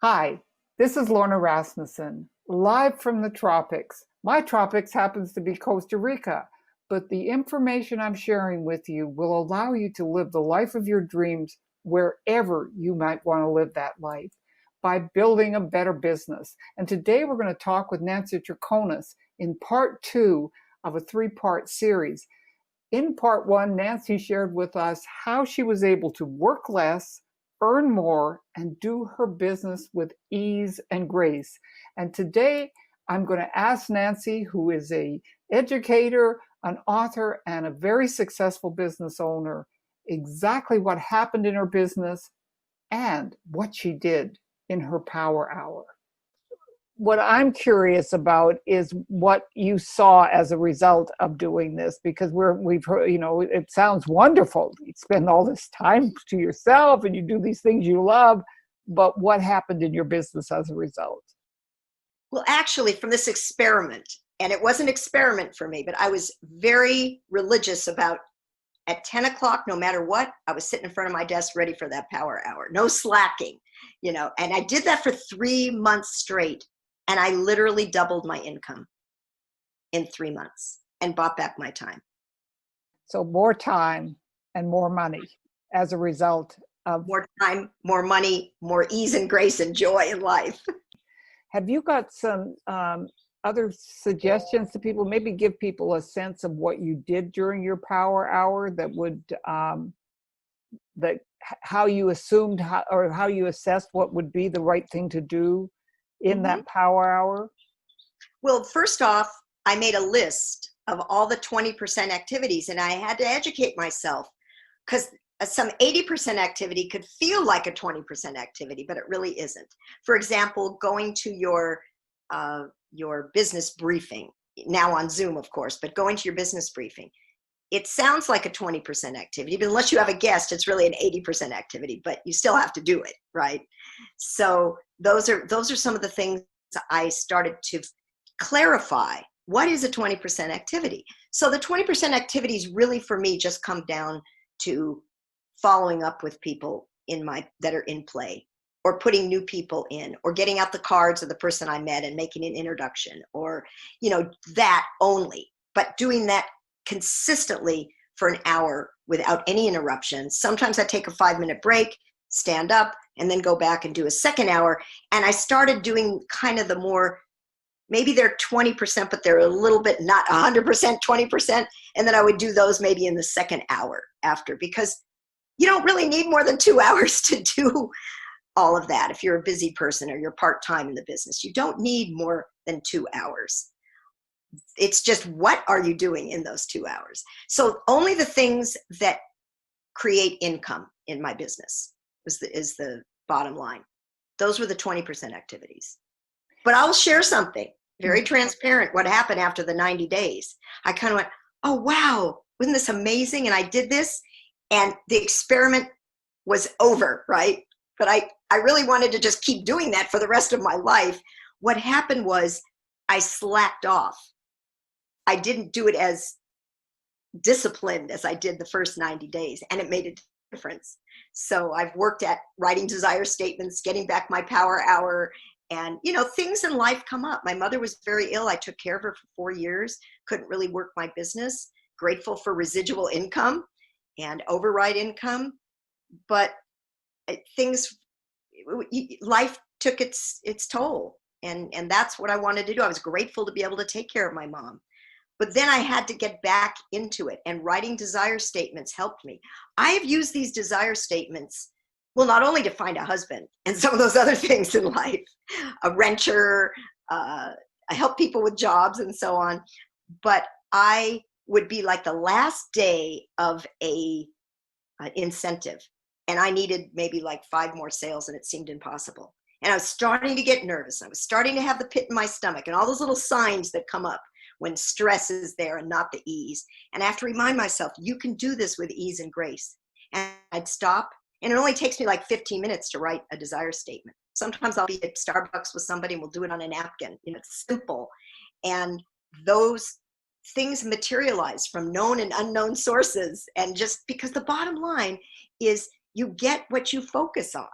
Hi, this is Lorna Rasmussen, live from the tropics. My tropics happens to be Costa Rica, but the information I'm sharing with you will allow you to live the life of your dreams wherever you might want to live that life by building a better business. And today we're going to talk with Nancy Chaconas in part two of a three-part series. In part one, Nancy shared with us how she was able to work less, earn more, and do her business with ease and grace. And today, I'm going to ask Nancy, who is an educator, an author, and a very successful business owner, exactly what happened in her business and what she did in her power hour. What I'm curious about is what you saw as a result of doing this, because we've heard, it sounds wonderful. You spend all this time to yourself and you do these things you love, but what happened in your business as a result? Well, actually, from this experiment, and it was an experiment for me, but I was very religious about at 10 o'clock, no matter what, I was sitting in front of my desk ready for that power hour. No slacking, and I did that for 3 months straight. And I literally doubled my income in 3 months and bought back my time. So more time and more money as a result of. More time, more money, more ease and grace and joy in life. Have you got some other suggestions to people? Maybe give people a sense of what you did during your power hour that would that how you assumed or how you assessed what would be the right thing to do in Mm-hmm. that power hour? Well, first off, I made a list of all the 20% activities, and I had to educate myself because some 80% activity could feel like a 20% activity, but it really isn't. For example, going to your business briefing, now on Zoom, of course, but going to your business briefing, it sounds like a 20% activity, but unless you have a guest, it's really an 80% activity, but you still have to do it, right? So those are some of the things I started to clarify. What is a 20% activity? So the 20% activities really for me just come down to following up with people that are in play, or putting new people in, or getting out the cards of the person I met and making an introduction, or that only, but doing that consistently for an hour without any interruptions. Sometimes I take a 5-minute break, stand up, and then go back and do a second hour. And I started doing kind of the more, maybe they're 20%, but they're a little bit not 100%, 20%. And then I would do those maybe in the second hour after, because you don't really need more than 2 hours to do all of that. If you're a busy person or you're part-time in the business, you don't need more than 2 hours. It's just, what are you doing in those 2 hours? So only the things that create income in my business is the bottom line. Those were the 20% activities. But I'll share something very transparent. What happened after the 90 days? I kind of went, oh, wow, wasn't this amazing? And I did this, and the experiment was over, right? But I really wanted to just keep doing that for the rest of my life. What happened was I slacked off. I didn't do it as disciplined as I did the first 90 days, and it made a difference. So I've worked at writing desire statements, getting back my power hour, and things in life come up. My mother was very ill. I took care of her for 4 years, couldn't really work my business. Grateful for residual income and override income, but life took its toll, and that's what I wanted to do. I was grateful to be able to take care of my mom. But then I had to get back into it, and writing desire statements helped me. I have used these desire statements, well, not only to find a husband and some of those other things in life, a renter, I help people with jobs and so on, but I would be like the last day of an incentive, and I needed maybe like 5 more sales, and it seemed impossible. And I was starting to get nervous. I was starting to have the pit in my stomach and all those little signs that come up when stress is there and not the ease. And I have to remind myself, you can do this with ease and grace. And I'd stop, and it only takes me like 15 minutes to write a desire statement. Sometimes I'll be at Starbucks with somebody and we'll do it on a napkin. It's simple. And those things materialize from known and unknown sources. And just because the bottom line is you get what you focus on.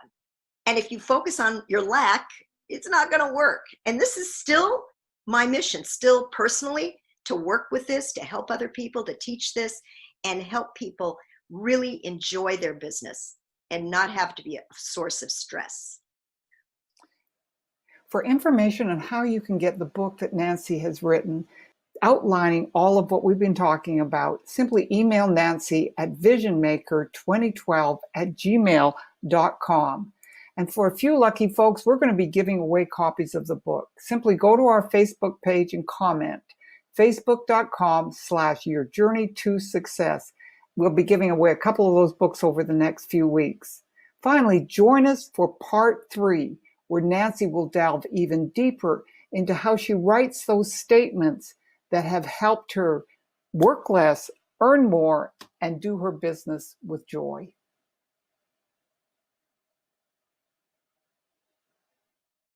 And if you focus on your lack, it's not going to work. And this is still my mission, still personally, to work with this, to help other people, to teach this, and help people really enjoy their business and not have to be a source of stress. For information on how you can get the book that Nancy has written, outlining all of what we've been talking about, simply email Nancy at visionmaker2012@gmail.com. And for a few lucky folks, we're going to be giving away copies of the book. Simply go to our Facebook page and comment, facebook.com/yourjourney-to-success. We'll be giving away a couple of those books over the next few weeks. Finally, join us for part 3, where Nancy will delve even deeper into how she writes those statements that have helped her work less, earn more, and do her business with joy.